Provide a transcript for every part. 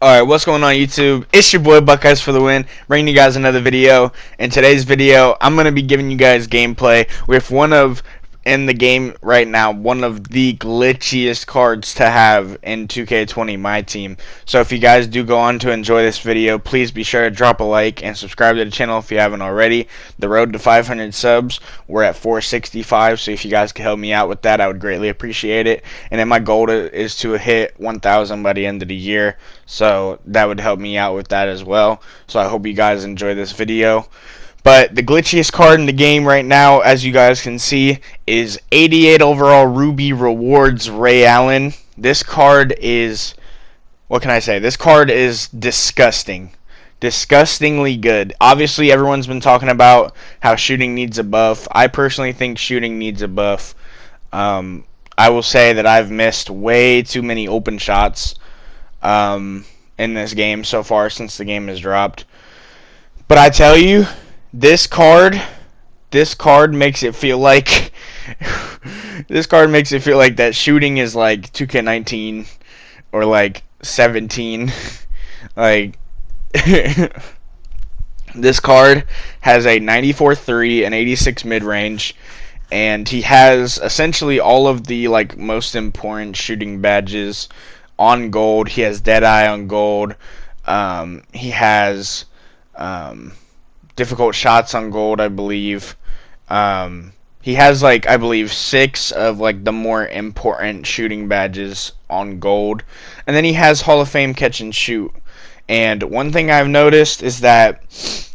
Alright, what's going on YouTube? It's your boy Buckeyes for the win, bringing you guys another video. In today's video, I'm going to be giving you guys gameplay with in the game right now, one of the glitchiest cards to have in 2K20 MyTeam. So if you guys do go on to enjoy this video, please be sure to drop a like and subscribe to the channel if you haven't already. The road to 500 subs, we're at 465, so if you guys could help me out with that, I would greatly appreciate it. And then my goal is to hit 1,000 by the end of the year, so that would help me out with that as well. So I hope you guys enjoy this video. But the glitchiest card in the game right now, as you guys can see, is 88 overall Ruby Rewards Ray Allen. This card is, what can I say? This card is disgusting. Disgustingly good. Obviously, everyone's been talking about how shooting needs a buff. I personally think shooting needs a buff. I will say that I've missed way too many open shots in this game so far since the game has dropped. But I tell you, this card makes it feel like that shooting is like 2K19 or like 17. Like this card has a 94-3 and 86 mid-range, and he has essentially all of the like most important shooting badges on gold. He has Deadeye on gold. He has difficult shots on gold, I believe. He has like, I believe, 6 of like the more important shooting badges on gold, and then he has Hall of Fame catch and shoot. And one thing I've noticed is that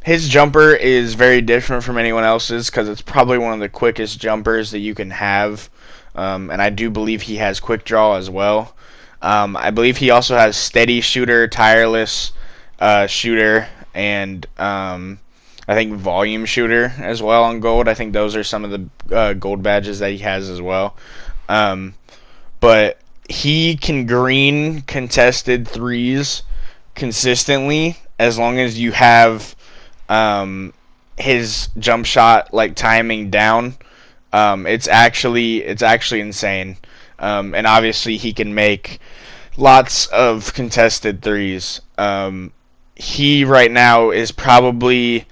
his jumper is very different from anyone else's because it's probably one of the quickest jumpers that you can have. And I do believe he has quick draw as well. I believe he also has steady shooter, tireless shooter, and I think volume shooter as well on gold. I think those are some of the gold badges that he has as well. But he can green contested threes consistently as long as you have his jump shot like timing down. It's actually insane. And obviously he can make lots of contested threes. He right now is probably,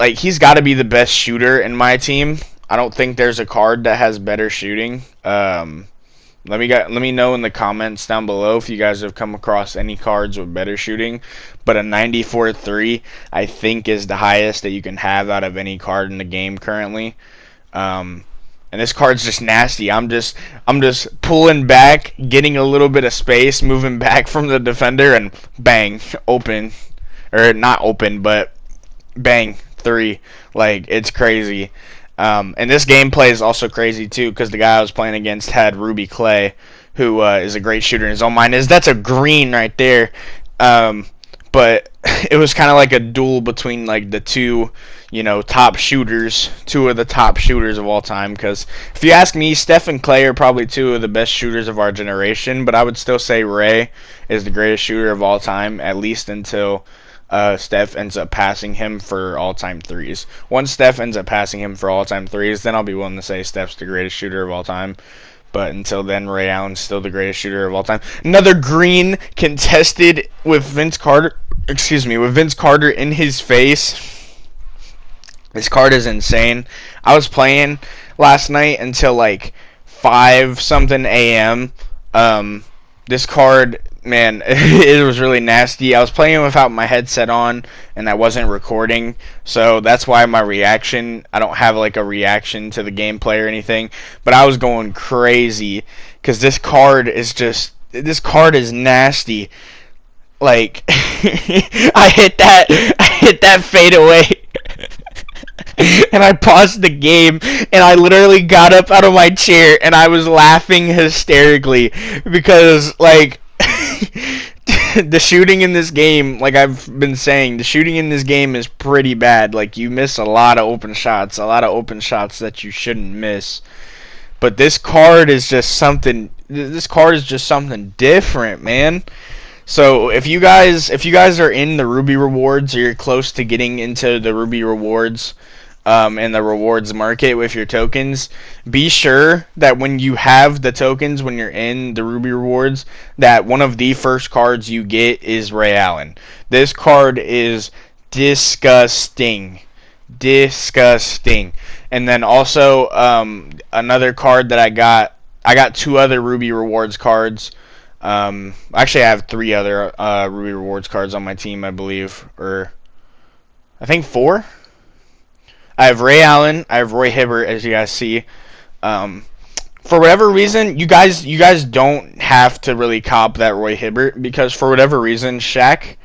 like, he's got to be the best shooter in my team. I don't think there's a card that has better shooting. Let me know in the comments down below if you guys have come across any cards with better shooting. But a 94-3 I think is the highest that you can have out of any card in the game currently. And this card's just nasty. I'm just pulling back, getting a little bit of space, moving back from the defender, and bang, open, or not open, but bang, 3. Like, it's crazy. And this gameplay is also crazy too, because the guy I was playing against had Ruby Clay, who is a great shooter in his own mind. That's a green right there. But it was kind of like a duel between like the two, top shooters, 2 of the top shooters of all time. Because if you ask me, Steph and Clay are probably 2 of the best shooters of our generation. But I would still say Ray is the greatest shooter of all time, at least until Steph ends up passing him for all-time threes. Once Steph ends up passing him for all-time threes, then I'll be willing to say Steph's the greatest shooter of all time. But until then, Ray Allen's still the greatest shooter of all time. Another green contested with Vince Carter. With Vince Carter in his face. This card is insane. I was playing last night until like 5 something a.m. This card, man, it was really nasty. I was playing without my headset on, and I wasn't recording, so that's why my reaction, I don't have like a reaction to the gameplay or anything, but I was going crazy, because this card is nasty. Like, I hit that fade away. And I paused the game, and I literally got up out of my chair, and I was laughing hysterically, because, like, the shooting in this game, like I've been saying, the shooting in this game is pretty bad. Like, you miss a lot of open shots that you shouldn't miss. But this card is just something different, man. So if you guys are in the Ruby Rewards, or you're close to getting into the Ruby Rewards, in the rewards market with your tokens, be sure that when you have the tokens, when you're in the Ruby rewards, that one of the first cards you get is Ray Allen. This card is disgusting. Disgusting. And then also another card that I got two other Ruby rewards cards. Actually, I have three other Ruby rewards cards on my team, I believe, or I think four. I have Ray Allen. I have Roy Hibbert, as you guys see. Um, for whatever reason, you guys don't have to really cop that Roy Hibbert, because for whatever reason, Shaq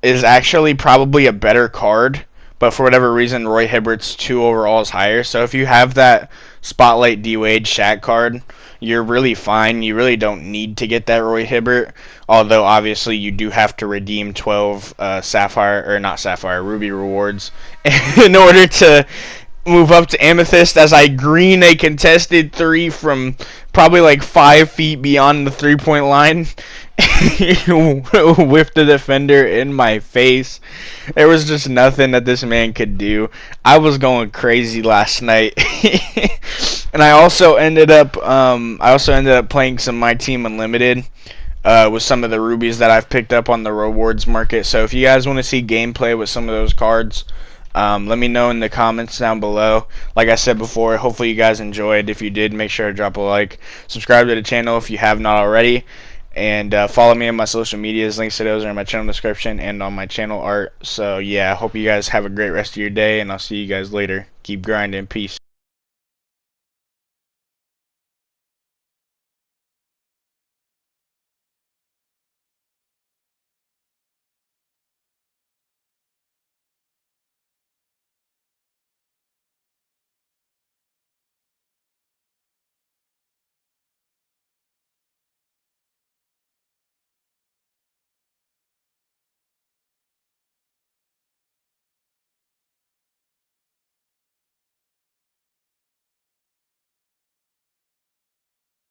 is actually probably a better card, but for whatever reason, Roy Hibbert's 2 overalls higher. So if you have that Spotlight D-Wade Shaq card, you're really fine. You really don't need to get that Roy Hibbert, although obviously you do have to redeem 12 Sapphire, or not Sapphire, Ruby rewards in order to move up to Amethyst, as I green a contested 3 from probably like 5 feet beyond the 3-point line with the defender in my face. There was just nothing that this man could do. I was going crazy last night. And I also ended up playing some MyTeam Unlimited with some of the rubies that I've picked up on the rewards market. So if you guys want to see gameplay with some of those cards, let me know in the comments down below. Like I said before, hopefully you guys enjoyed. If you did, make sure to drop a like. Subscribe to the channel if you have not already. And follow me on my social medias. Links to those are in my channel description and on my channel art. So yeah, I hope you guys have a great rest of your day, and I'll see you guys later. Keep grinding. Peace.